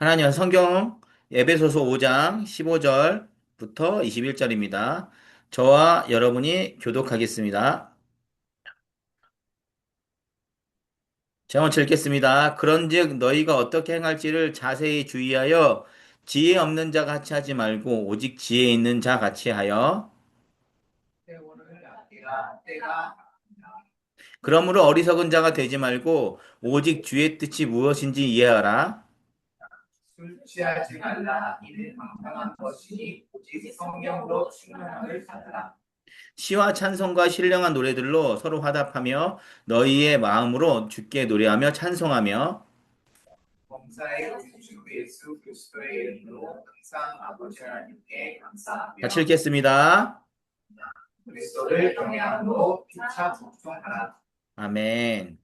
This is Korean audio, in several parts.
하나님 성경 에베소서 5장 15절부터 21절입니다. 저와 여러분이 교독하겠습니다. 제가 먼저 읽겠습니다. 그런즉 너희가 어떻게 행할지를 자세히 주의하여 지혜 없는 자 같이 하지 말고 오직 지혜 있는 자 같이 하여 그러므로 어리석은 자가 되지 말고 오직 주의 뜻이 무엇인지 이해하라. 술 취하지 말라. 이는 방탕한 것이니 오직 성령으로 충만함을 받으라. 시와 찬송과 신령한 노래들로 서로 화답하며 너희의 마음으로 주께 노래하며 찬송하며 범사의 우리 주 예수 그리스도의 이름으로 항상 아버지 하나님께 같이 감사하며 읽겠습니다. 그리스도를 경외함으로 피차 복종하라. 아멘.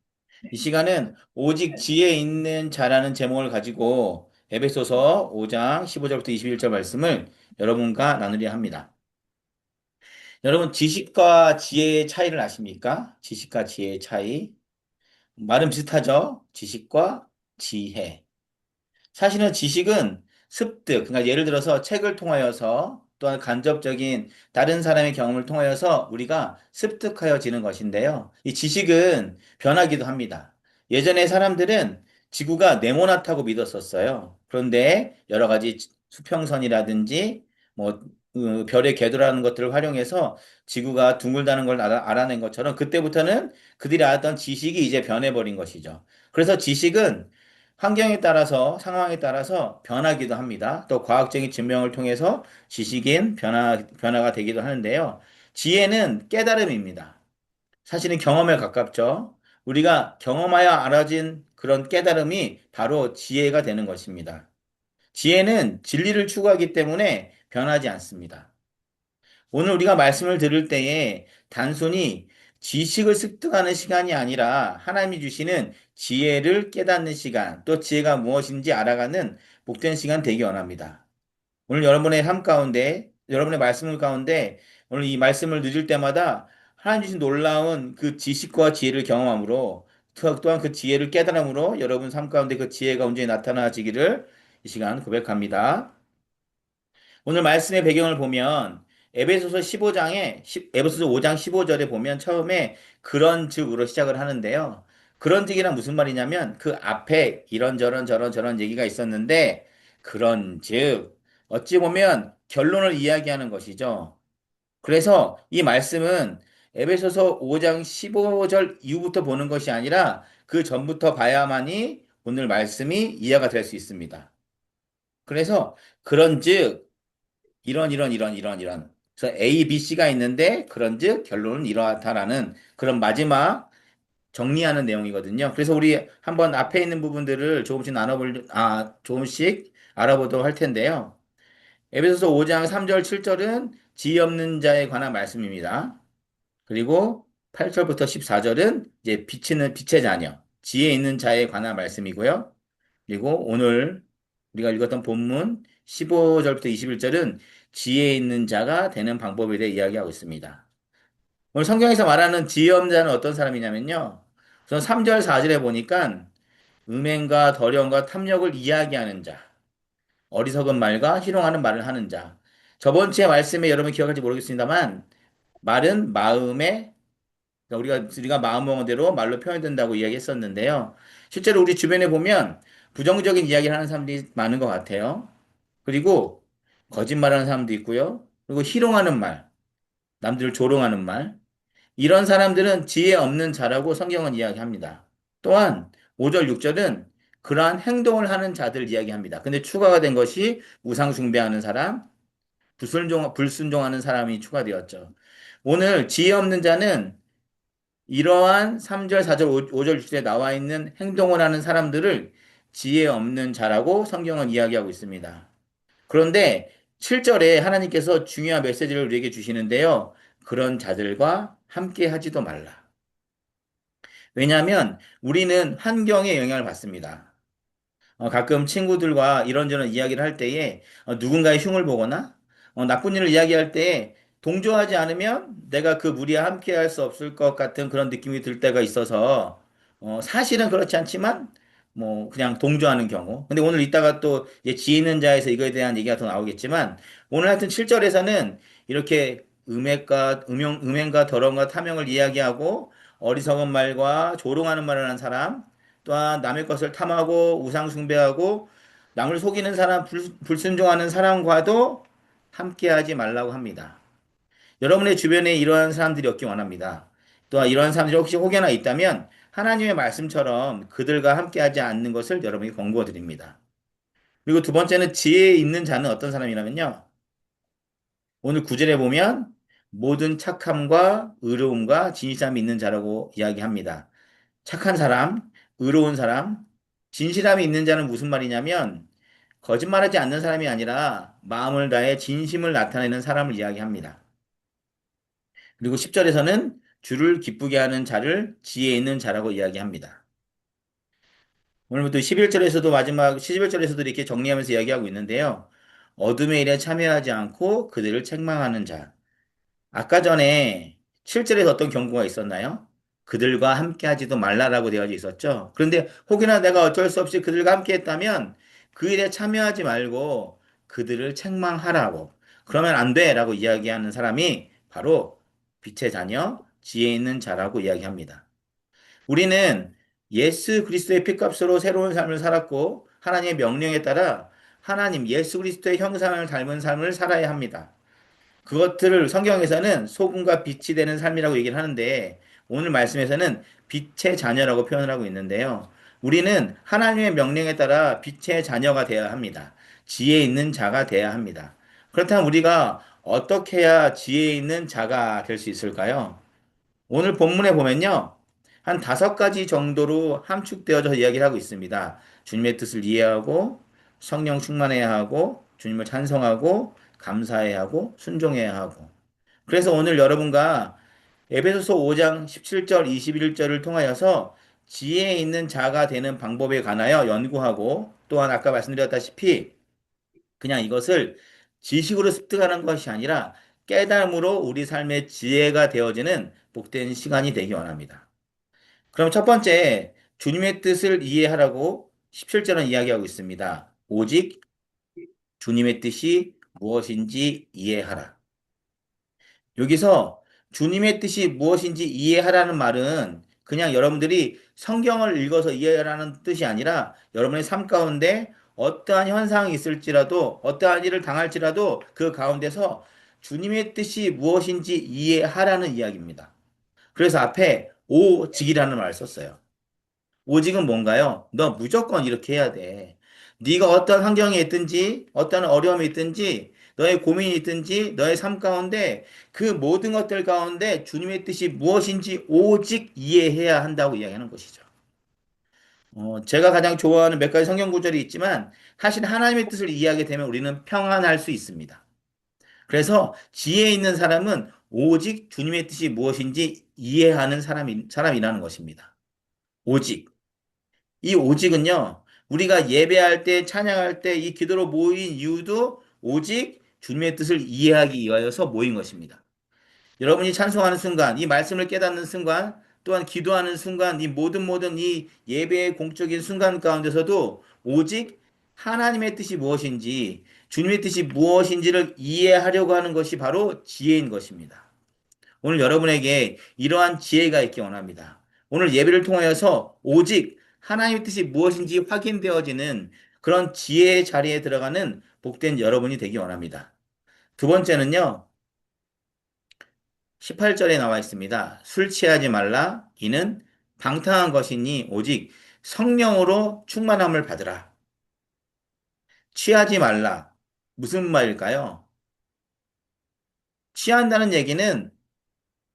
이 시간은 오직 지혜 있는 자라는 제목을 가지고 에베소서 5장 15절부터 21절 말씀을 여러분과 나누려 합니다. 여러분, 지식과 지혜의 차이를 아십니까? 지식과 지혜의 차이. 말은 비슷하죠? 지식과 지혜. 사실은 지식은 습득, 그러니까 예를 들어서 책을 통하여서 또한 간접적인 다른 사람의 경험을 통하여서 우리가 습득하여지는 것인데요. 이 지식은 변하기도 합니다. 예전에 사람들은 지구가 네모나다고 믿었었어요. 그런데 여러 가지 수평선이라든지 뭐 별의 궤도라는 것들을 활용해서 지구가 둥글다는 걸 알아낸 것처럼 그때부터는 그들이 알았던 지식이 이제 변해버린 것이죠. 그래서 지식은 환경에 따라서 상황에 따라서 변하기도 합니다. 또 과학적인 증명을 통해서 지식인 변화가 되기도 하는데요. 지혜는 깨달음입니다. 사실은 경험에 가깝죠. 우리가 경험하여 알아진 그런 깨달음이 바로 지혜가 되는 것입니다. 지혜는 진리를 추구하기 때문에 변하지 않습니다. 오늘 우리가 말씀을 들을 때에 단순히 지식을 습득하는 시간이 아니라 하나님이 주시는 지혜를 깨닫는 시간, 또 지혜가 무엇인지 알아가는 복된 시간 되기 원합니다. 오늘 여러분의 삶 가운데, 여러분의 말씀 가운데 오늘 이 말씀을 늦을 때마다 하나님 주신 놀라운 그 지식과 지혜를 경험함으로 또한 그 지혜를 깨달음으로 여러분 삶 가운데 그 지혜가 온전히 나타나지기를 이 시간 고백합니다. 오늘 말씀의 배경을 보면 에베소서 15장에 에베소서 5장 15절에 보면 처음에 그런즉으로 시작을 하는데요. 그런즉이란 무슨 말이냐면 그 앞에 이런저런 저런 얘기가 있었는데 그런즉 어찌 보면 결론을 이야기하는 것이죠. 그래서 이 말씀은 에베소서 5장 15절 이후부터 보는 것이 아니라 그 전부터 봐야만이 오늘 말씀이 이해가 될 수 있습니다. 그래서 그런즉 이런. 그래서 A, B, C가 있는데 그런즉 결론은 이러하다라는 그런 마지막 정리하는 내용이거든요. 그래서 우리 한번 앞에 있는 부분들을 조금씩 알아보도록 할 텐데요. 에베소서 5장 3절, 7절은 지혜 없는 자에 관한 말씀입니다. 그리고 8절부터 14절은 이제 빛의 자녀, 지혜 있는 자에 관한 말씀이고요. 그리고 오늘 우리가 읽었던 본문 15절부터 21절은 지혜 있는 자가 되는 방법에 대해 이야기하고 있습니다. 오늘 성경에서 말하는 지혜 없는 자는 어떤 사람이냐면요. 우선 3절, 4절에 보니까 음행과 더러움과 탐욕을 이야기하는 자, 어리석은 말과 희롱하는 말을 하는 자. 저번 주에 말씀에 여러분 기억할지 모르겠습니다만 말은 마음에 그러니까 우리가 마음먹은 대로 말로 표현된다고 이야기했었는데요. 실제로 우리 주변에 보면 부정적인 이야기를 하는 사람들이 많은 것 같아요. 그리고 거짓말하는 사람도 있고요. 그리고 희롱하는 말, 남들을 조롱하는 말. 이런 사람들은 지혜 없는 자라고 성경은 이야기합니다. 또한 5절, 6절은 그러한 행동을 하는 자들 이야기합니다. 근데 추가가 된 것이 우상 숭배하는 사람, 불순종하는 사람이 추가되었죠. 오늘 지혜 없는 자는 이러한 3절, 4절, 5절, 6절에 나와 있는 행동을 하는 사람들을 지혜 없는 자라고 성경은 이야기하고 있습니다. 그런데 7절에 하나님께서 중요한 메시지를 우리에게 주시는데요. 그런 자들과 함께 하지도 말라. 왜냐하면 우리는 환경의 영향을 받습니다. 가끔 친구들과 이런저런 이야기를 할 때에 누군가의 흉을 보거나 나쁜 일을 이야기할 때에 동조하지 않으면 내가 그 무리와 함께 할 수 없을 것 같은 그런 느낌이 들 때가 있어서 사실은 그렇지 않지만 뭐 그냥 동조하는 경우. 근데 오늘 이따가 또 이제 지혜 있는 자에서 이거에 대한 얘기가 더 나오겠지만 오늘 하여튼 7절에서는 이렇게 음행과 더러움과 탐욕을 이야기하고 어리석은 말과 조롱하는 말을 하는 사람, 또한 남의 것을 탐하고 우상 숭배하고 남을 속이는 사람, 불순종하는 사람과도 함께하지 말라고 합니다. 여러분의 주변에 이러한 사람들이 없기 원합니다. 또한 이러한 사람들이 혹시 혹여나 있다면 하나님의 말씀처럼 그들과 함께하지 않는 것을 여러분이 권고해 드립니다. 그리고 두 번째는 지혜 있는 자는 어떤 사람이라면요. 오늘 구절에 보면 모든 착함과 의로움과 진실함이 있는 자라고 이야기합니다. 착한 사람, 의로운 사람, 진실함이 있는 자는 무슨 말이냐면 거짓말하지 않는 사람이 아니라 마음을 다해 진심을 나타내는 사람을 이야기합니다. 그리고 10절에서는 주를 기쁘게 하는 자를 지혜 있는 자라고 이야기합니다. 오늘부터 11절에서도 마지막 11절에서도 이렇게 정리하면서 이야기하고 있는데요. 어둠의 일에 참여하지 않고 그들을 책망하는 자. 아까 전에 7절에서 어떤 경고가 있었나요? 그들과 함께 하지도 말라라고 되어져 있었죠. 그런데 혹여나 내가 어쩔 수 없이 그들과 함께 했다면 그 일에 참여하지 말고 그들을 책망하라고. 그러면 안 돼라고 이야기하는 사람이 바로 빛의 자녀, 지혜 있는 자라고 이야기합니다. 우리는 예수 그리스도의 피값으로 새로운 삶을 살았고 하나님의 명령에 따라 하나님 예수 그리스도의 형상을 닮은 삶을 살아야 합니다. 그것들을 성경에서는 소금과 빛이 되는 삶이라고 얘기를 하는데 오늘 말씀에서는 빛의 자녀라고 표현을 하고 있는데요. 우리는 하나님의 명령에 따라 빛의 자녀가 되어야 합니다. 지혜 있는 자가 되어야 합니다. 그렇다면 우리가 어떻게 해야 지혜 있는 자가 될 수 있을까요? 오늘 본문에 보면요. 한 5가지 정도로 함축되어서 이야기를 하고 있습니다. 주님의 뜻을 이해하고 성령 충만해야 하고 주님을 찬송하고 감사해야 하고 순종해야 하고 그래서 오늘 여러분과 에베소서 5장 17절 21절을 통하여서 지혜 있는 자가 되는 방법에 관하여 연구하고 또한 아까 말씀드렸다시피 그냥 이것을 지식으로 습득하는 것이 아니라 깨달음으로 우리 삶의 지혜가 되어지는 복된 시간이 되기 원합니다. 그럼 첫 번째, 주님의 뜻을 이해하라고 17절은 이야기하고 있습니다. 오직 주님의 뜻이 무엇인지 이해하라. 여기서 주님의 뜻이 무엇인지 이해하라는 말은 그냥 여러분들이 성경을 읽어서 이해하라는 뜻이 아니라 여러분의 삶 가운데 어떠한 현상이 있을지라도 어떠한 일을 당할지라도 그 가운데서 주님의 뜻이 무엇인지 이해하라는 이야기입니다. 그래서 앞에 오직이라는 말을 썼어요. 오직은 뭔가요? 너 무조건 이렇게 해야 돼. 네가 어떤 환경에 있든지 어떤 어려움이 있든지 너의 고민이 있든지 너의 삶 가운데 그 모든 것들 가운데 주님의 뜻이 무엇인지 오직 이해해야 한다고 이야기하는 것이죠. 제가 가장 좋아하는 몇 가지 성경 구절이 있지만 사실 하나님의 뜻을 이해하게 되면 우리는 평안할 수 있습니다. 그래서 지혜 있는 사람은 오직 주님의 뜻이 무엇인지 이해하는 사람이라는 것입니다. 오직. 이 오직은요, 우리가 예배할 때, 찬양할 때, 이 기도로 모인 이유도 오직 주님의 뜻을 이해하기 위하여서 모인 것입니다. 여러분이 찬송하는 순간, 이 말씀을 깨닫는 순간, 또한 기도하는 순간, 이 모든 이 예배의 공적인 순간 가운데서도 오직 하나님의 뜻이 무엇인지, 주님의 뜻이 무엇인지를 이해하려고 하는 것이 바로 지혜인 것입니다. 오늘 여러분에게 이러한 지혜가 있기 원합니다. 오늘 예배를 통하여서 오직 하나님의 뜻이 무엇인지 확인되어지는 그런 지혜의 자리에 들어가는 복된 여러분이 되기 원합니다. 두 번째는요, 18절에 나와 있습니다. 술 취하지 말라. 이는 방탕한 것이니 오직 성령으로 충만함을 받으라. 취하지 말라. 무슨 말일까요? 취한다는 얘기는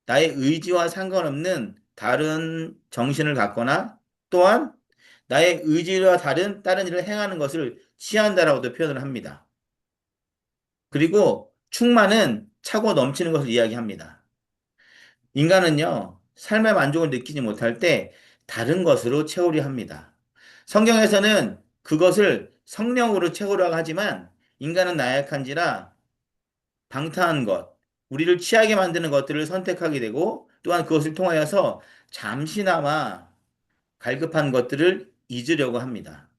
나의 의지와 상관없는 다른 정신을 갖거나 또한 나의 의지와 다른 일을 행하는 것을 취한다라고도 표현을 합니다. 그리고 충만은 차고 넘치는 것을 이야기합니다. 인간은요, 삶의 만족을 느끼지 못할 때 다른 것으로 채우려 합니다. 성경에서는 그것을 성령으로 채우려고 하지만 인간은 나약한지라 방탕한 것, 우리를 취하게 만드는 것들을 선택하게 되고 또한 그것을 통하여서 잠시나마 갈급한 것들을 잊으려고 합니다.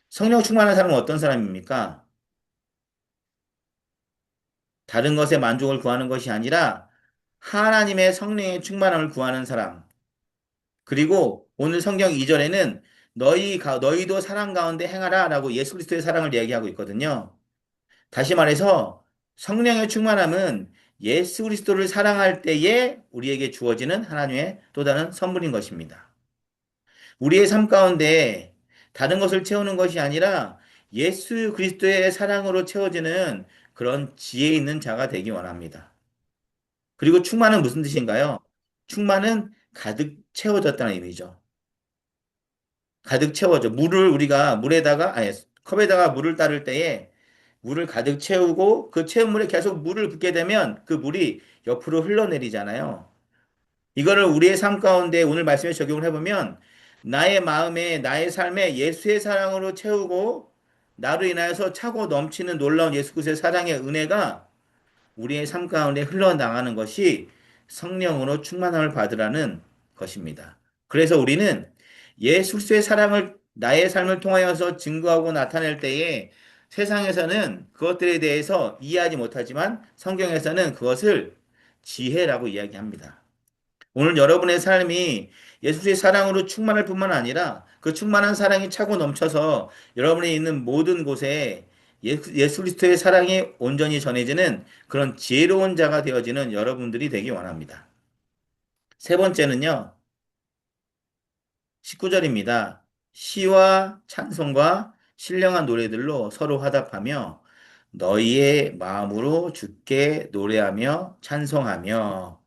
성령 충만한 사람은 어떤 사람입니까? 다른 것에 만족을 구하는 것이 아니라 하나님의 성령의 충만함을 구하는 사람. 그리고 오늘 성경 2절에는 너희도 사랑 가운데 행하라 라고 예수 그리스도의 사랑을 이야기하고 있거든요. 다시 말해서 성령의 충만함은 예수 그리스도를 사랑할 때에 우리에게 주어지는 하나님의 또 다른 선물인 것입니다. 우리의 삶 가운데 다른 것을 채우는 것이 아니라 예수 그리스도의 사랑으로 채워지는 그런 지혜 있는 자가 되기 원합니다. 그리고 충만은 무슨 뜻인가요? 충만은 가득 채워졌다는 의미죠. 가득 채워져. 아니, 컵에다가 물을 따를 때에 물을 가득 채우고 그 채운 물에 계속 물을 붓게 되면 그 물이 옆으로 흘러내리잖아요. 이거를 우리의 삶 가운데 오늘 말씀에 적용을 해보면 나의 마음에, 나의 삶에 예수의 사랑으로 채우고 나로 인하여서 차고 넘치는 놀라운 예수 그리스도의 사랑의 은혜가 우리의 삶 가운데 흘러나가는 것이 성령으로 충만함을 받으라는 것입니다. 그래서 우리는 예수 그리스도의 사랑을 나의 삶을 통하여서 증거하고 나타낼 때에 세상에서는 그것들에 대해서 이해하지 못하지만 성경에서는 그것을 지혜라고 이야기합니다. 오늘 여러분의 삶이 예수의 사랑으로 충만할 뿐만 아니라 그 충만한 사랑이 차고 넘쳐서 여러분이 있는 모든 곳에 예수 그리스도의 사랑이 온전히 전해지는 그런 지혜로운 자가 되어지는 여러분들이 되기 원합니다. 세 번째는요, 19절입니다. 시와 찬송과 신령한 노래들로 서로 화답하며 너희의 마음으로 주께 노래하며 찬송하며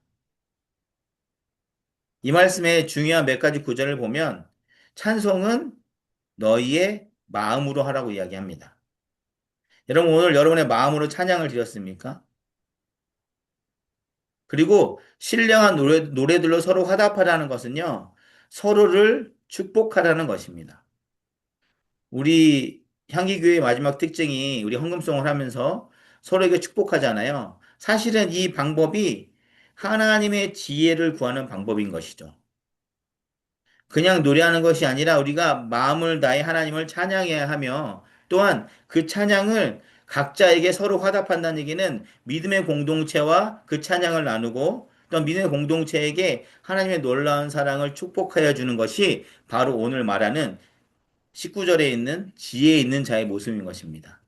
이 말씀의 중요한 몇 가지 구절을 보면 찬송은 너희의 마음으로 하라고 이야기합니다. 여러분 오늘 여러분의 마음으로 찬양을 드렸습니까? 그리고 신령한 노래들로 서로 화답하라는 것은요. 서로를 축복하라는 것입니다. 우리 향기교회의 마지막 특징이 우리 헌금송을 하면서 서로에게 축복하잖아요. 사실은 이 방법이 하나님의 지혜를 구하는 방법인 것이죠. 그냥 노래하는 것이 아니라 우리가 마음을 다해 하나님을 찬양해야 하며 또한 그 찬양을 각자에게 서로 화답한다는 얘기는 믿음의 공동체와 그 찬양을 나누고 또 믿음의 공동체에게 하나님의 놀라운 사랑을 축복하여 주는 것이 바로 오늘 말하는 19절에 있는 지혜 있는 자의 모습인 것입니다.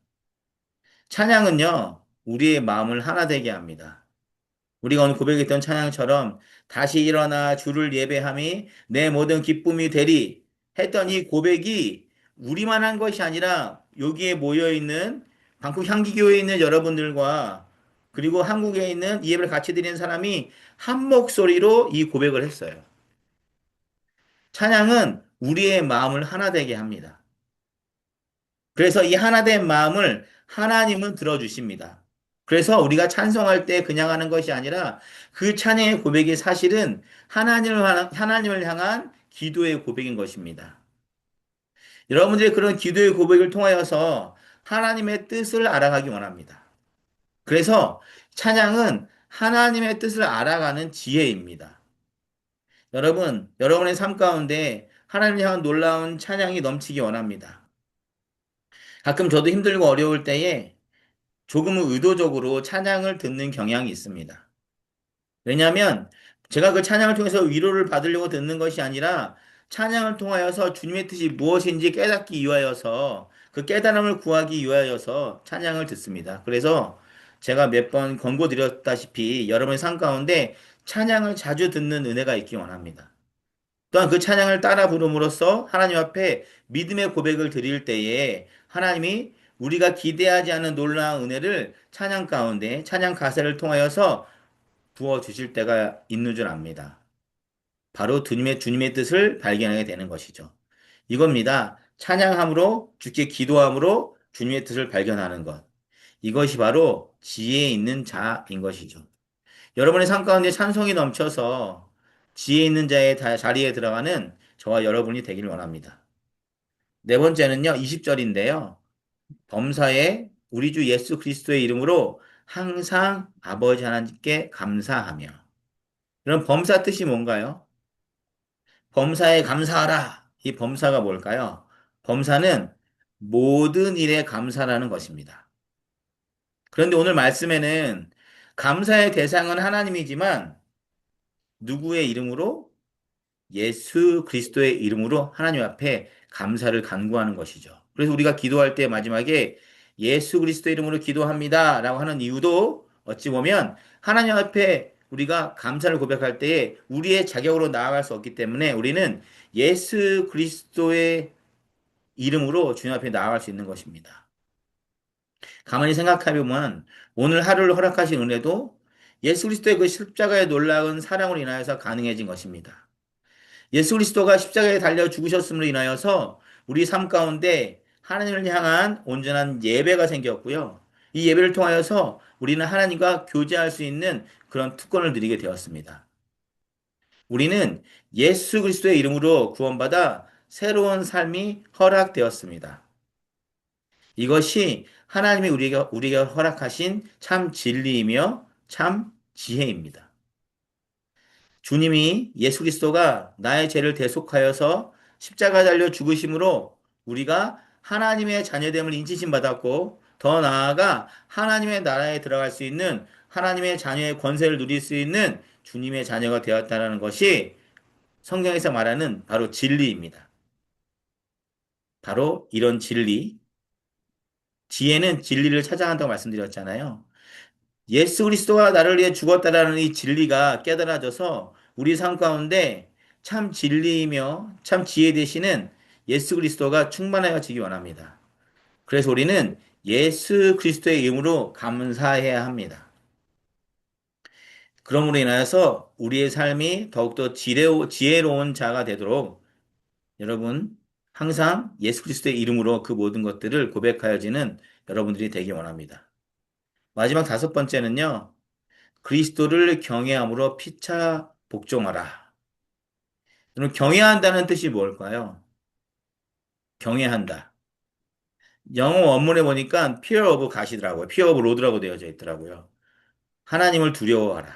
찬양은요, 우리의 마음을 하나 되게 합니다. 우리가 오늘 고백했던 찬양처럼 다시 일어나 주를 예배함이 내 모든 기쁨이 되리 했던 이 고백이 우리만 한 것이 아니라 여기에 모여 있는 방콕 향기교회에 있는 여러분들과 그리고 한국에 있는 이 예배를 같이 드리는 사람이 한 목소리로 이 고백을 했어요. 찬양은 우리의 마음을 하나 되게 합니다. 그래서 이 하나 된 마음을 하나님은 들어주십니다. 그래서 우리가 찬송할 때 그냥 하는 것이 아니라 그 찬양의 고백이 사실은 하나님을 향한 기도의 고백인 것입니다. 여러분들의 그런 기도의 고백을 통하여서 하나님의 뜻을 알아가기 원합니다. 그래서 찬양은 하나님의 뜻을 알아가는 지혜입니다. 여러분의 삶 가운데 하나님을 향한 놀라운 찬양이 넘치기 원합니다. 가끔 저도 힘들고 어려울 때에 조금은 의도적으로 찬양을 듣는 경향이 있습니다. 왜냐하면 제가 그 찬양을 통해서 위로를 받으려고 듣는 것이 아니라 찬양을 통하여서 주님의 뜻이 무엇인지 깨닫기 위하여서 그 깨달음을 구하기 위하여서 찬양을 듣습니다. 그래서 제가 몇 번 권고드렸다시피 여러분의 삶 가운데 찬양을 자주 듣는 은혜가 있기 원합니다. 또한 그 찬양을 따라 부름으로써 하나님 앞에 믿음의 고백을 드릴 때에 하나님이 우리가 기대하지 않은 놀라운 은혜를 찬양 가운데 찬양 가사를 통하여서 부어 주실 때가 있는 줄 압니다. 바로 주님의 뜻을 발견하게 되는 것이죠. 이겁니다. 찬양함으로 주께 기도함으로 주님의 뜻을 발견하는 것. 이것이 바로 지혜 있는 자인 것이죠. 여러분의 삶 가운데 찬송이 넘쳐서 지혜 있는 자의 자리에 들어가는 저와 여러분이 되기를 원합니다. 네 번째는요, 20절인데요. 범사에 우리 주 예수 그리스도의 이름으로 항상 아버지 하나님께 감사하며. 그럼 범사 뜻이 뭔가요? 범사에 감사하라. 이 범사가 뭘까요? 범사는 모든 일에 감사라는 것입니다. 그런데 오늘 말씀에는 감사의 대상은 하나님이지만 누구의 이름으로? 예수 그리스도의 이름으로 하나님 앞에 감사를 간구하는 것이죠. 그래서 우리가 기도할 때 마지막에 예수 그리스도 이름으로 기도합니다. 라고 하는 이유도 어찌 보면 하나님 앞에 우리가 감사를 고백할 때에 우리의 자격으로 나아갈 수 없기 때문에 우리는 예수 그리스도의 이름으로 주님 앞에 나아갈 수 있는 것입니다. 가만히 생각해보면 오늘 하루를 허락하신 은혜도 예수 그리스도의 그 십자가의 놀라운 사랑으로 인하여서 가능해진 것입니다. 예수 그리스도가 십자가에 달려 죽으셨음으로 인하여서 우리 삶 가운데 하나님을 향한 온전한 예배가 생겼고요. 이 예배를 통하여서 우리는 하나님과 교제할 수 있는 그런 특권을 누리게 되었습니다. 우리는 예수 그리스도의 이름으로 구원받아 새로운 삶이 허락되었습니다. 이것이 하나님이 우리에게 허락하신 참 진리이며 참 지혜입니다. 주님이 예수 그리스도가 나의 죄를 대속하여서 십자가 달려 죽으심으로 우리가 하나님의 자녀됨을 인치심 받았고 더 나아가 하나님의 나라에 들어갈 수 있는 하나님의 자녀의 권세를 누릴 수 있는 주님의 자녀가 되었다는 것이 성경에서 말하는 바로 진리입니다. 바로 이런 진리, 지혜는 진리를 찾아간다고 말씀드렸잖아요. 예수 그리스도가 나를 위해 죽었다라는 이 진리가 깨달아져서 우리 삶 가운데 참 진리이며 참 지혜 되시는 예수 그리스도가 충만하여지기 원합니다. 그래서 우리는 예수 그리스도의 이름으로 감사해야 합니다. 그러므로 인하여서 우리의 삶이 더욱더 지혜로운 자가 되도록 여러분 항상 예수 그리스도의 이름으로 그 모든 것들을 고백하여지는 여러분들이 되기 원합니다. 마지막 다섯 번째는요. 그리스도를 경외함으로 피차 복종하라. 그럼 경외한다는 뜻이 뭘까요? 경외한다. 영어 원문에 보니까 fear of God이더라고요. fear of Lord라고 되어져 있더라고요. 하나님을 두려워하라.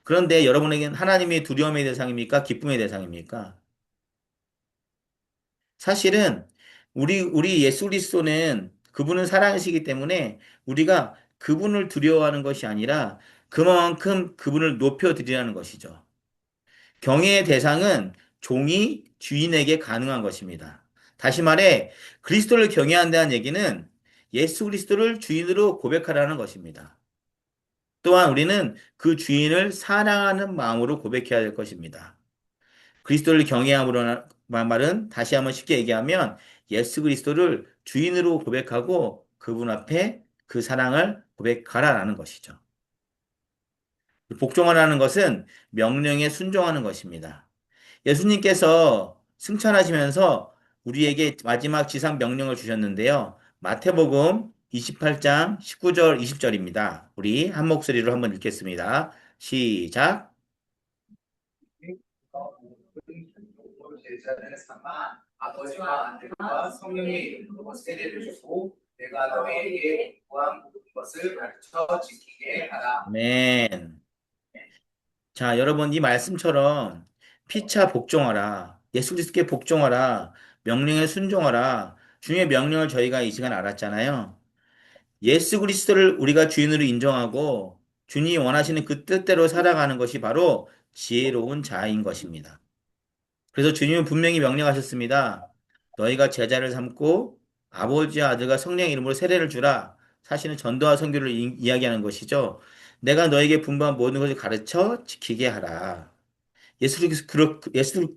그런데 여러분에게는 하나님이 두려움의 대상입니까? 기쁨의 대상입니까? 사실은 우리 예수 그리스도는 그분은 사랑이시기 때문에 우리가 그분을 두려워하는 것이 아니라 그만큼 그분을 높여드리라는 것이죠. 경외의 대상은 종이 주인에게 가능한 것입니다. 다시 말해 그리스도를 경외한다는 얘기는 예수 그리스도를 주인으로 고백하라는 것입니다. 또한 우리는 그 주인을 사랑하는 마음으로 고백해야 될 것입니다. 그리스도를 경외함으로 말은 다시 한번 쉽게 얘기하면 예수 그리스도를 주인으로 고백하고 그분 앞에 그 사랑을 고백하라라는 것이죠. 복종하라는 것은 명령에 순종하는 것입니다. 예수님께서 승천하시면서 우리에게 마지막 지상 명령을 주셨는데요. 마태복음 28장 19절 20절입니다. 우리 한 목소리로 한번 읽겠습니다. 시작. 제자를 삼아 아버지와 아들과 성령의 이름으로 세례를 주고 내가 너희에게 구한 모든 것을 가르쳐 지키게 하라. 아멘. 자, 여러분 이 말씀처럼 피차 복종하라. 예수 그리스도께 복종하라. 명령에 순종하라. 주님의 명령을 저희가 이 시간 알았잖아요. 예수 그리스도를 우리가 주인으로 인정하고 주님이 원하시는 그 뜻대로 살아가는 것이 바로 지혜로운 자인 것입니다. 그래서 주님은 분명히 명령하셨습니다. 너희가 제자를 삼고 아버지와 아들과 성령의 이름으로 세례를 주라. 사실은 전도와 선교를 이야기하는 것이죠. 내가 너에게 분부한 모든 것을 가르쳐 지키게 하라. 예수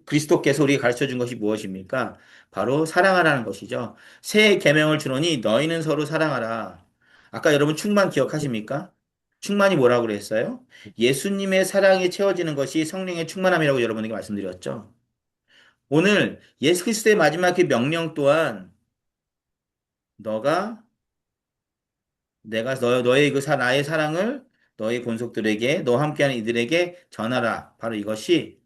그리스도께서 우리에게 가르쳐 준 것이 무엇입니까? 바로 사랑하라는 것이죠. 새 계명을 주노니 너희는 서로 사랑하라. 아까 여러분 충만 기억하십니까? 충만이 뭐라고 그랬어요? 예수님의 사랑이 채워지는 것이 성령의 충만함이라고 여러분에게 말씀드렸죠. 오늘 예수 그리스도의 마지막 그 명령 또한 너가 내가 너의 나의 사랑을 너의 권속들에게 너와 함께하는 이들에게 전하라. 바로 이것이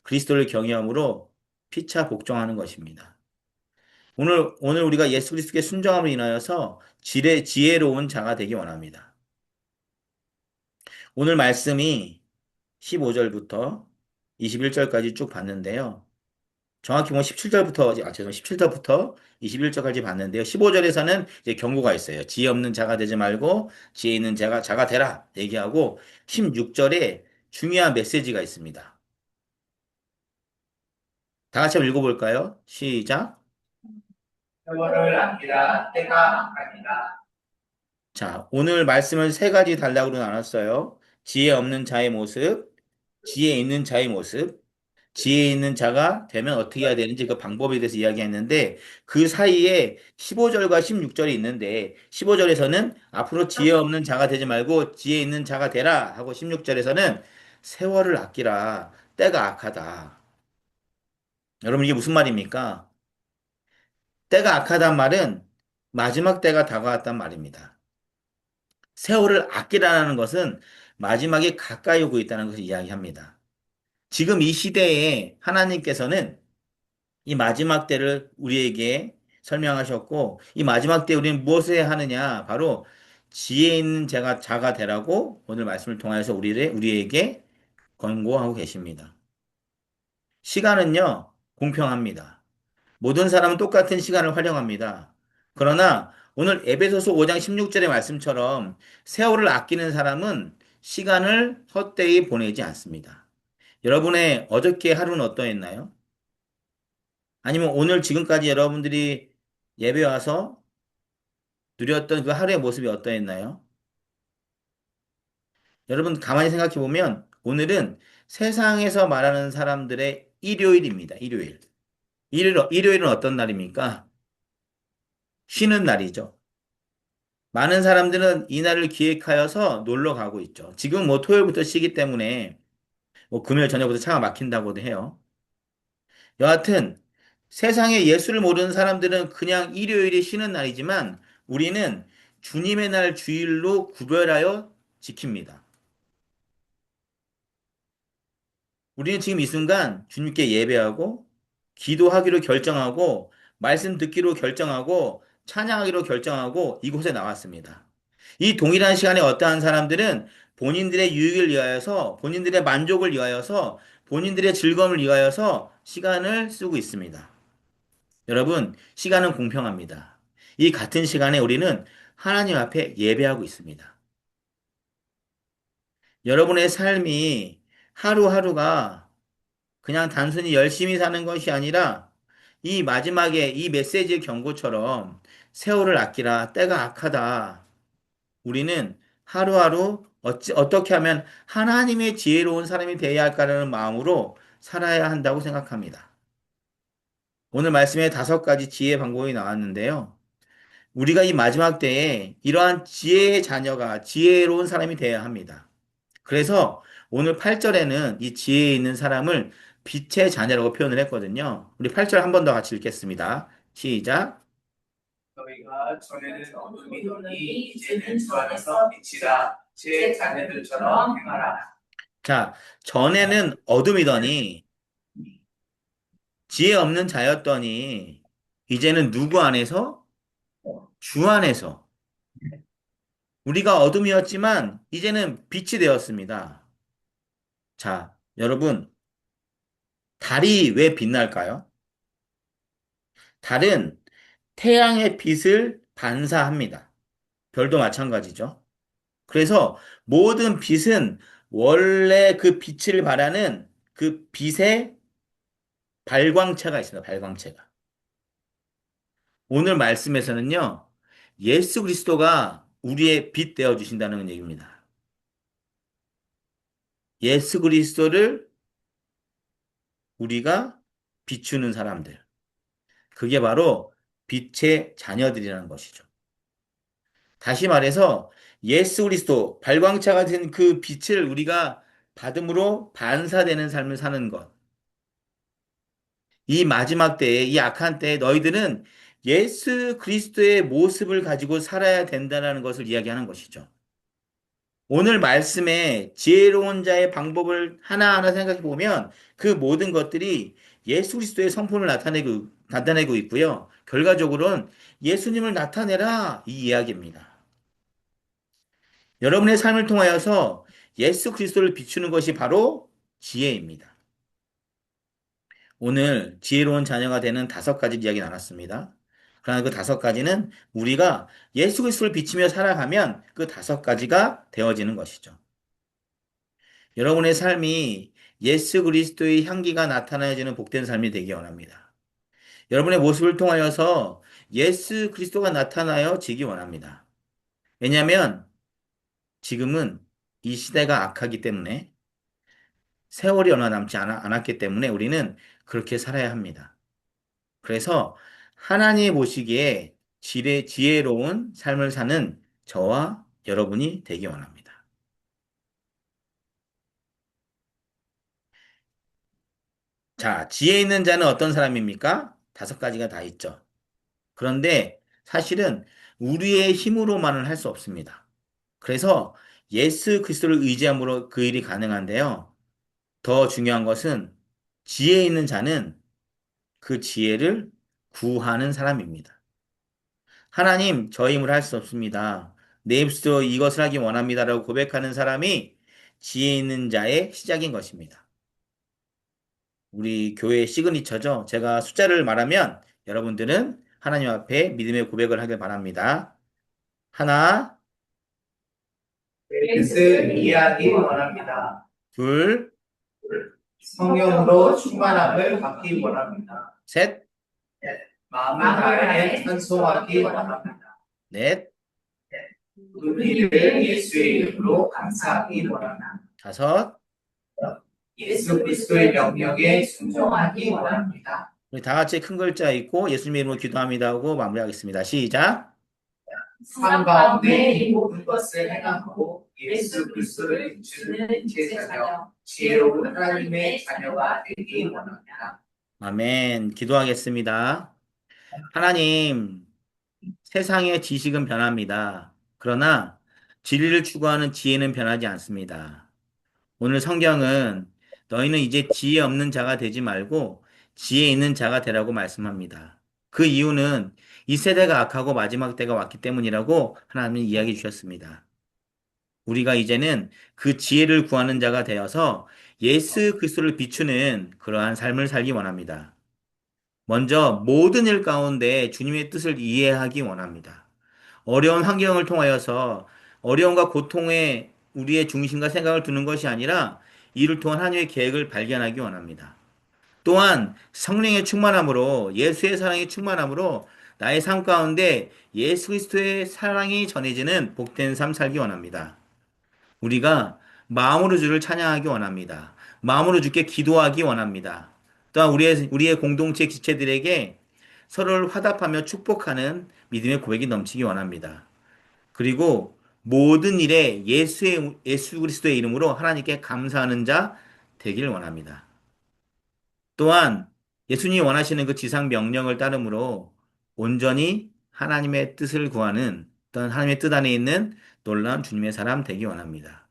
그리스도를 경외함으로 피차 복종하는 것입니다. 오늘 우리가 예수 그리스도께 순종함으로 인하여서 지혜로운 자가 되기 원합니다. 오늘 말씀이 15절부터 21절까지 쭉 봤는데요. 정확히 보면 17절부터, 죄송합니다. 17절부터 21절까지 봤는데요. 15절에서는 이제 경고가 있어요. 지혜 없는 자가 되지 말고 지혜 있는 자가 되라 얘기하고 16절에 중요한 메시지가 있습니다. 다 같이 한번 읽어볼까요? 시작. 세월을 아끼라 때가 아니라. 자, 오늘 말씀을 세 가지 단락으로 나눴어요. 지혜 없는 자의 모습, 지혜 있는 자의 모습, 지혜 있는 자가 되면 어떻게 해야 되는지 그 방법에 대해서 이야기했는데 그 사이에 15절과 16절이 있는데 15절에서는 앞으로 지혜 없는 자가 되지 말고 지혜 있는 자가 되라 하고 16절에서는 세월을 아끼라 때가 악하다. 여러분 이게 무슨 말입니까? 때가 악하단 말은 마지막 때가 다가왔단 말입니다. 세월을 아끼라는 것은 마지막에 가까이 오고 있다는 것을 이야기합니다. 지금 이 시대에 하나님께서는 이 마지막 때를 우리에게 설명하셨고, 이 마지막 때 우리는 무엇을 해야 하느냐? 바로 지혜 있는 자가 되라고 오늘 말씀을 통해서 우리에게 권고하고 계십니다. 시간은요, 공평합니다. 모든 사람은 똑같은 시간을 활용합니다. 그러나 오늘 에베소서 5장 16절의 말씀처럼 세월을 아끼는 사람은 시간을 헛되이 보내지 않습니다. 여러분의 어저께 하루는 어떠했나요? 아니면 오늘 지금까지 여러분들이 예배 와서 누렸던 그 하루의 모습이 어떠했나요? 여러분 가만히 생각해 보면 오늘은 세상에서 말하는 사람들의 일요일입니다. 일요일. 일요일은 어떤 날입니까? 쉬는 날이죠. 많은 사람들은 이 날을 기획하여서 놀러 가고 있죠. 지금 뭐 토요일부터 쉬기 때문에 뭐 금요일 저녁부터 차가 막힌다고도 해요. 여하튼 세상에 예수를 모르는 사람들은 그냥 일요일이 쉬는 날이지만 우리는 주님의 날 주일로 구별하여 지킵니다. 우리는 지금 이 순간 주님께 예배하고 기도하기로 결정하고 말씀 듣기로 결정하고 찬양하기로 결정하고 이곳에 나왔습니다. 이 동일한 시간에 어떠한 사람들은 본인들의 유익을 위하여서 본인들의 만족을 위하여서 본인들의 즐거움을 위하여서 시간을 쓰고 있습니다. 여러분, 시간은 공평합니다. 이 같은 시간에 우리는 하나님 앞에 예배하고 있습니다. 여러분의 삶이 하루하루가 그냥 단순히 열심히 사는 것이 아니라 이 마지막에 이 메시지의 경고처럼 세월을 아끼라 때가 악하다. 우리는 하루하루 어떻게 하면 하나님의 지혜로운 사람이 되어야 할까라는 마음으로 살아야 한다고 생각합니다. 오늘 말씀에 5가지 지혜 방법이 나왔는데요. 우리가 이 마지막 때에 이러한 지혜의 자녀가 지혜로운 사람이 되어야 합니다. 그래서 오늘 8절에는 이 지혜에 있는 사람을 빛의 자녀라고 표현을 했거든요. 우리 8절 한 번 더 같이 읽겠습니다. 시작. 너희가 전에는 어둠이더니 이제는 주 안에서 빛이라. 제 자녀들처럼 행하라. 자, 전에는 어둠이더니 지혜 없는 자였더니 이제는 누구 안에서? 주 안에서. 우리가 어둠이었지만 이제는 빛이 되었습니다. 자, 여러분, 달이 왜 빛날까요? 달은 태양의 빛을 반사합니다. 별도 마찬가지죠. 그래서 모든 빛은 원래 그 빛을 발하는 그 빛의 발광체가 있습니다. 발광체가. 오늘 말씀에서는요, 예수 그리스도가 우리의 빛 되어 주신다는 얘기입니다. 예수 그리스도를 우리가 비추는 사람들. 그게 바로 빛의 자녀들이라는 것이죠. 다시 말해서 예수 그리스도 발광체가 된 그 빛을 우리가 받음으로 반사되는 삶을 사는 것. 이 마지막 때에, 이 악한 때에 너희들은 예수 그리스도의 모습을 가지고 살아야 된다는 것을 이야기하는 것이죠. 오늘 말씀에 지혜로운 자의 방법을 하나하나 생각해 보면 그 모든 것들이 예수 그리스도의 성품을 나타내고 있고요. 결과적으로는 예수님을 나타내라 이 이야기입니다. 여러분의 삶을 통하여서 예수 그리스도를 비추는 것이 바로 지혜입니다. 오늘 지혜로운 자녀가 되는 5가지 이야기 나눴습니다. 그러나 그 5가지는 우리가 예수 그리스도를 비치며 살아가면 그 5가지가 되어지는 것이죠. 여러분의 삶이 예수 그리스도의 향기가 나타나지는 복된 삶이 되기 원합니다. 여러분의 모습을 통하여서 예수 그리스도가 나타나여 지기 원합니다. 왜냐하면 지금은 이 시대가 악하기 때문에 세월이 얼마 남지 않았기 때문에 우리는 그렇게 살아야 합니다. 그래서 하나님이 보시기에 지혜로운 삶을 사는 저와 여러분이 되기 원합니다. 자, 지혜 있는 자는 어떤 사람입니까? 5가지가 다 있죠. 그런데 사실은 우리의 힘으로만은 할 수 없습니다. 그래서 예수 그리스도를 의지함으로 그 일이 가능한데요. 더 중요한 것은 지혜 있는 자는 그 지혜를 구하는 사람입니다. 하나님, 저 힘으로 할 수 없습니다. 내 입술로 이것을 하기 원합니다라고 고백하는 사람이 지혜 있는 자의 시작인 것입니다. 우리 교회의 시그니처죠. 제가 숫자를 말하면 여러분들은 하나님 앞에 믿음의 고백을 하길 바랍니다. 하나, 뜻을 이해하기 원합니다. 둘, 성령으로 충만함을 받기 원합니다. 셋, 마음을 다해 찬송하기 원합니다. 넷, 그 일을 예수의 이름으로 감사하기 원합니다. 다섯. 예수 그리스도의 명령에 순종하기 원합니다. 우리 다 같이 큰 글자 있고 예수님의 이름으로 기도합니다 하고 마무리하겠습니다. 시작. 삶 가운데 이 모든 것을 행하고 예수 그리스도를 비추는 제 자녀, 지혜로운 하나님의 자녀가 되기 원합니다. 아멘. 기도하겠습니다. 하나님, 세상의 지식은 변합니다. 그러나 진리를 추구하는 지혜는 변하지 않습니다. 오늘 성경은 너희는 이제 지혜 없는 자가 되지 말고 지혜 있는 자가 되라고 말씀합니다. 그 이유는 이 세대가 악하고 마지막 때가 왔기 때문이라고 하나님은 이야기해 주셨습니다. 우리가 이제는 그 지혜를 구하는 자가 되어서 예수 그리스도를 비추는 그러한 삶을 살기 원합니다. 먼저 모든 일 가운데 주님의 뜻을 이해하기 원합니다. 어려운 환경을 통하여서 어려움과 고통에 우리의 중심과 생각을 두는 것이 아니라 이를 통한 하나님의 계획을 발견하기 원합니다. 또한 성령의 충만함으로 예수의 사랑이 충만함으로 나의 삶 가운데 예수 그리스도의 사랑이 전해지는 복된 삶 살기 원합니다. 우리가 마음으로 주를 찬양하기 원합니다. 마음으로 주께 기도하기 원합니다. 또한 우리의 공동체 지체들에게 서로를 화답하며 축복하는 믿음의 고백이 넘치기 원합니다. 그리고 모든 일에 예수 그리스도의 이름으로 하나님께 감사하는 자 되기를 원합니다. 또한 예수님이 원하시는 그 지상 명령을 따름으로 온전히 하나님의 뜻을 구하는 또한 하나님의 뜻 안에 있는 놀라운 주님의 사람 되기 원합니다.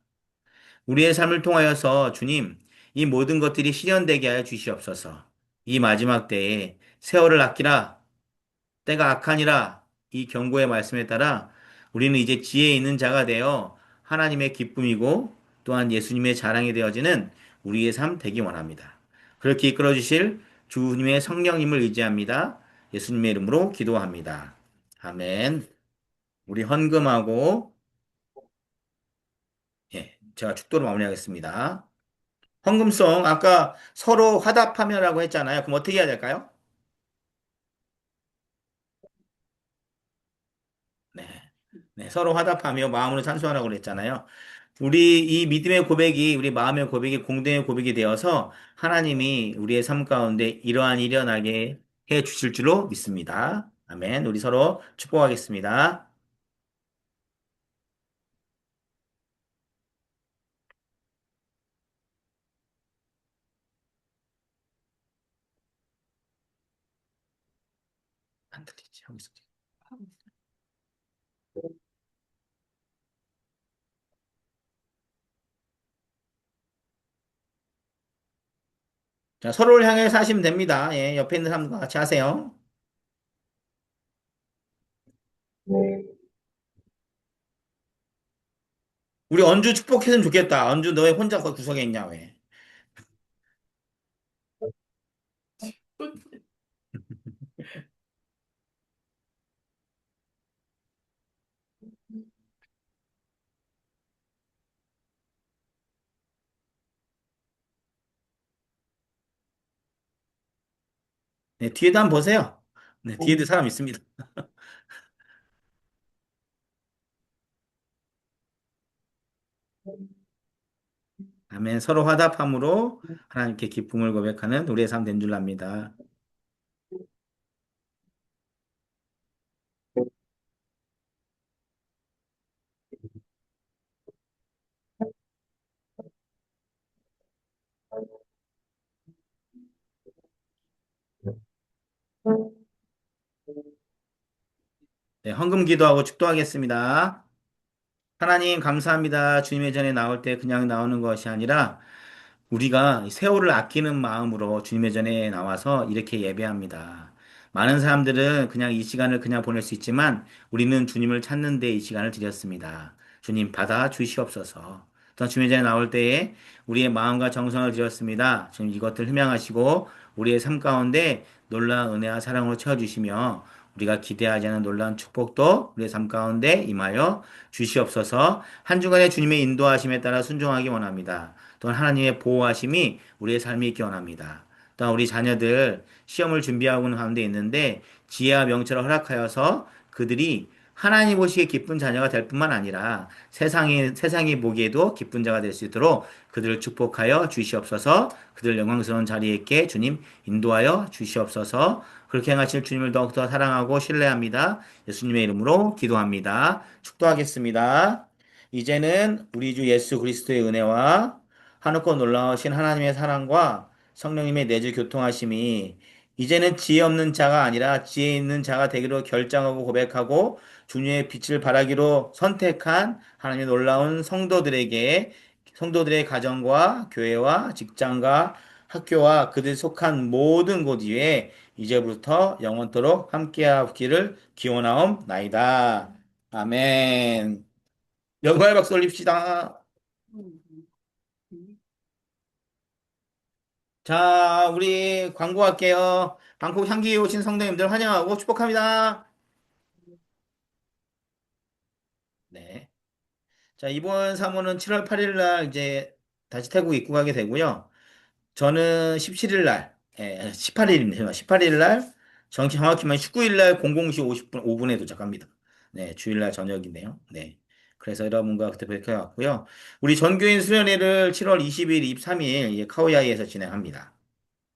우리의 삶을 통하여서 주님, 이 모든 것들이 실현되게 하여 주시옵소서. 이 마지막 때에 세월을 아끼라, 때가 악하니라, 이 경고의 말씀에 따라 우리는 이제 지혜 있는 자가 되어 하나님의 기쁨이고 또한 예수님의 자랑이 되어지는 우리의 삶 되기 원합니다. 그렇게 이끌어 주실 주님의 성령님을 의지합니다. 예수님의 이름으로 기도합니다. 아멘. 우리 헌금하고, 예, 제가 축도로 마무리하겠습니다. 헌금송, 아까 서로 화답하며라고 했잖아요. 그럼 어떻게 해야 될까요? 네. 네, 서로 화답하며 마음으로 찬송하라고 그랬잖아요. 우리 이 믿음의 고백이 우리 마음의 고백이 공동의 고백이 되어서 하나님이 우리의 삶 가운데 이러한 일어나게 해 주실 줄로 믿습니다. 아멘. 우리 서로 축복하겠습니다. 안 들리지? 여기 있어. 자, 서로를 향해 사시면 됩니다. 예, 옆에 있는 사람과 같이 하세요. 우리 언주 축복했으면 좋겠다. 언주 너왜 혼자 거기 구석에 있냐, 왜? 네, 뒤에도 한번 보세요. 네, 뒤에도 사람 있습니다. 아멘. 서로 화답함으로 하나님께 기쁨을 고백하는 우리의 삶 된 줄 압니다. 네, 헌금 기도하고 축도하겠습니다. 하나님 감사합니다. 주님의 전에 나올 때 그냥 나오는 것이 아니라 우리가 세월을 아끼는 마음으로 주님의 전에 나와서 이렇게 예배합니다. 많은 사람들은 그냥 이 시간을 그냥 보낼 수 있지만 우리는 주님을 찾는 데 이 시간을 드렸습니다. 주님 받아 주시옵소서. 또 주님의 전에 나올 때에 우리의 마음과 정성을 드렸습니다. 주님 이것들 흠양하시고 우리의 삶 가운데 놀라운 은혜와 사랑으로 채워주시며 우리가 기대하지 않은 놀라운 축복도 우리의 삶 가운데 임하여 주시옵소서. 한 주간의 주님의 인도하심에 따라 순종하기 원합니다. 또한 하나님의 보호하심이 우리의 삶이 있기 원합니다. 또한 우리 자녀들 시험을 준비하고 있는 가운데 있는데 지혜와 명철을 허락하여서 그들이 하나님 보시기에 기쁜 자녀가 될 뿐만 아니라 세상이 보기에도 기쁜 자가 될 수 있도록 그들을 축복하여 주시옵소서. 그들 영광스러운 자리에 있게 주님 인도하여 주시옵소서. 그렇게 행하실 주님을 더욱더 사랑하고 신뢰합니다. 예수님의 이름으로 기도합니다. 축도하겠습니다. 이제는 우리 주 예수 그리스도의 은혜와 한없고 놀라우신 하나님의 사랑과 성령님의 내주 교통하심이 이제는 지혜 없는 자가 아니라 지혜 있는 자가 되기로 결정하고 고백하고 주님의 빛을 발하기로 선택한 하나님의 놀라운 성도들의 가정과 교회와 직장과 학교와 그들 속한 모든 곳 위에 이제부터 영원토록 함께하기를 기원하옵나이다. 아멘. 영광의 박수 올립시다. 자, 우리 광고할게요. 방콕 향기에 오신 성도님들 환영하고 축복합니다. 네. 자, 이번 사모는 7월 8일 날 이제 다시 태국 입국하게 되고요. 저는 17일 날, 18일입니다. 18일 날, 정확히만 19일 날 00시 50분, 5분에 도착합니다. 네, 주일날 저녁이네요. 네. 그래서 여러분과 그때 뵙게 왔고요. 우리 전교인 수련회를 7월 20일, 23일 카오야이에서 진행합니다.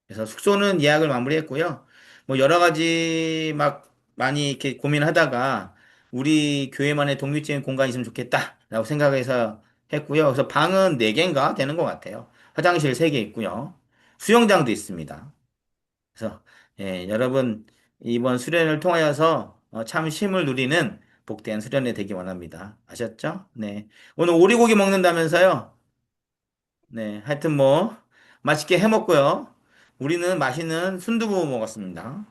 그래서 숙소는 예약을 마무리했고요. 뭐 여러 가지 막 많이 이렇게 고민하다가 우리 교회만의 독립적인 공간이 있으면 좋겠다라고 생각해서 했고요. 그래서 방은 4개인가 되는 것 같아요. 화장실 3개 있고요. 수영장도 있습니다. 그래서 여러분 이번 수련을 통하여서 참 쉼을 누리는 복된 수련회 되기 원합니다. 아셨죠? 네. 오늘 오리고기 먹는다면서요? 네, 하여튼 뭐 맛있게 해 먹고요. 우리는 맛있는 순두부 먹었습니다.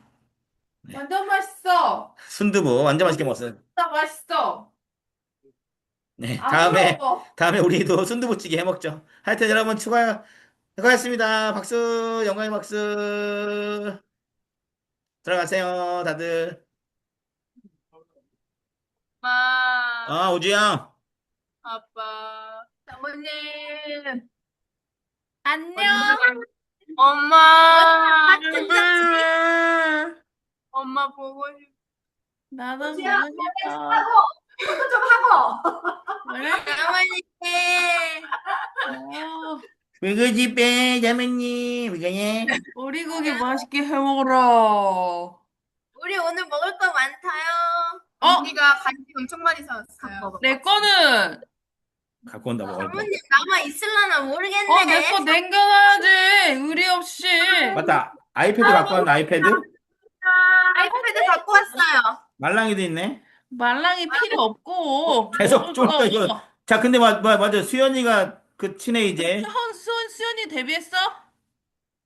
네, 완전 맛있어. 순두부 완전 맛있게 우리 먹었어요. 진짜 맛있어. 네, 안 다음에 부러워. 우리도 순두부찌개 해 먹죠. 하여튼 여러분 수고하셨습니다. 박수, 영광의 박수. 들어가세요, 다들. 엄마, 아, 우주야. 아빠, 사모님, 안녕. 엄마. 엄마, 같은 잡지. 엄마 보고 싶. 나도 보고 싶어. 하고, 이것도 좀 하고. 그래? 어머니. 어, 왜 그지 빼, 자매님. 왜 그래? 오리고기 맛있게 해 먹으라. 우리 오늘 먹을 거 많다요. 어? 언니가 간식 엄청 많이 사왔어요. 내 거는 갖고 온다, 먹을 거. 사모님 남아 있을라나 모르겠네. 내 거 냉겨놔야지. 의리 없이. 맞다. 아이패드 갖고 왔나, 아이패드? 아이패드 갖고 왔어요. 말랑이도 있네. 말랑이 필요 없고. 계속 쫄다 이거. 자, 근데 맞아. 수연이가 그 친해, 이제. 수연이 데뷔했어?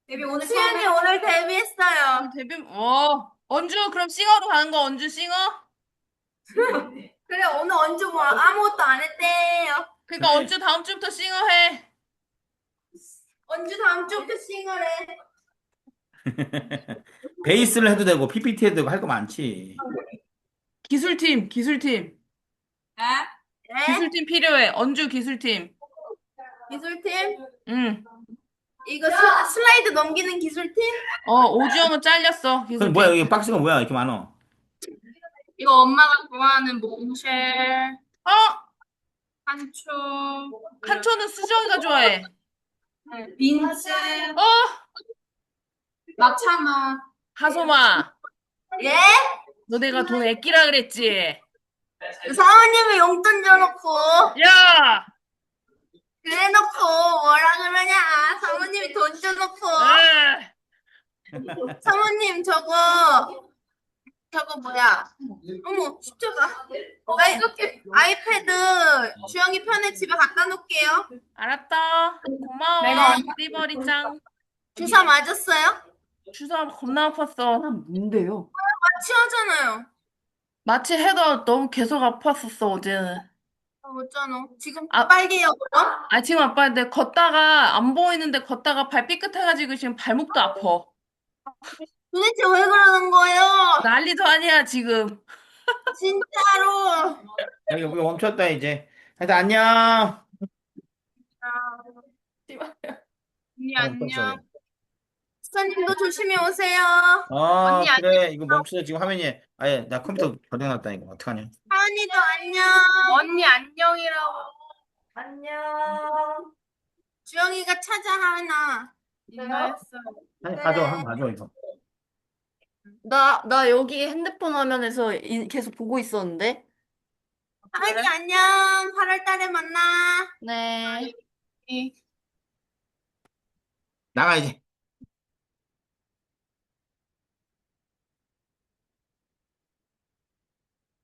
데뷔 오늘 수연이 오늘 데뷔했어요. 데뷔, 언주, 그럼 싱어로 가는 거, 언주 싱어? 그래 오늘 언제 뭐 아무것도 안 했대요. 그러니까 그래. 언주 다음 주부터 싱어 해. 언제 다음 주부터 싱어래. 베이스를 해도 되고, PPT 해도 되고, 할 거 많지. 기술팀. 네? 기술팀 필요해. 언주 기술팀. 기술팀? 응. 이거 슬라이드 넘기는 기술팀? 오주영은 잘렸어. 그럼 기술팀. 뭐야, 여기 박스가 뭐야, 이렇게 많어? 이거 엄마가 좋아하는 몽쉘, 어, 한초, 한초는 수정이가 좋아해. 빈스, 어, 마차마. 하소마. 예? 너 내가 돈 아끼라 그랬지? 사모님이 용돈 줘놓고 야! 그래놓고 뭐라 그러냐? 사모님이 돈 줘놓고 에! 사모님 저거 뭐야? 어머 십자가. 아이패드 주영이 편에 집에 갖다 놓을게요. 알았다. 고마워. 내가 띠버리 짱. 주사 맞았어요? 주사 겁나 아팠어. 뭔데요? 치하잖아요. 마취 해도 너무 계속 아팠었어, 어제는. 어쩌노? 지금 아. 빨개요 그럼? 지금 아빠 근데 걷다가 안 보이는데 걷다가 발 삐끗해가지고 지금 발목도 아파. 도대체 왜 그러는 거예요? 난리도 아니야, 지금. 진짜로. 여기 우리 멈췄다, 이제. 하여튼 안녕. 언니 안녕. 수사님도 조심히 오세요. 언니 그래. 이거 멈춰서 지금 화면이, 아예, 나 컴퓨터 고장났다, 이거. 어떡하냐. 하은이도 안녕. 언니 안녕이라고. 안녕. 주영이가 찾아 하은아. 내가 했어. 아니, 한번 봐줘, 이거. 나 여기 핸드폰 화면에서 계속 보고 있었는데. 하은이 안녕. 8월 달에 만나. 네. 나가, 이제.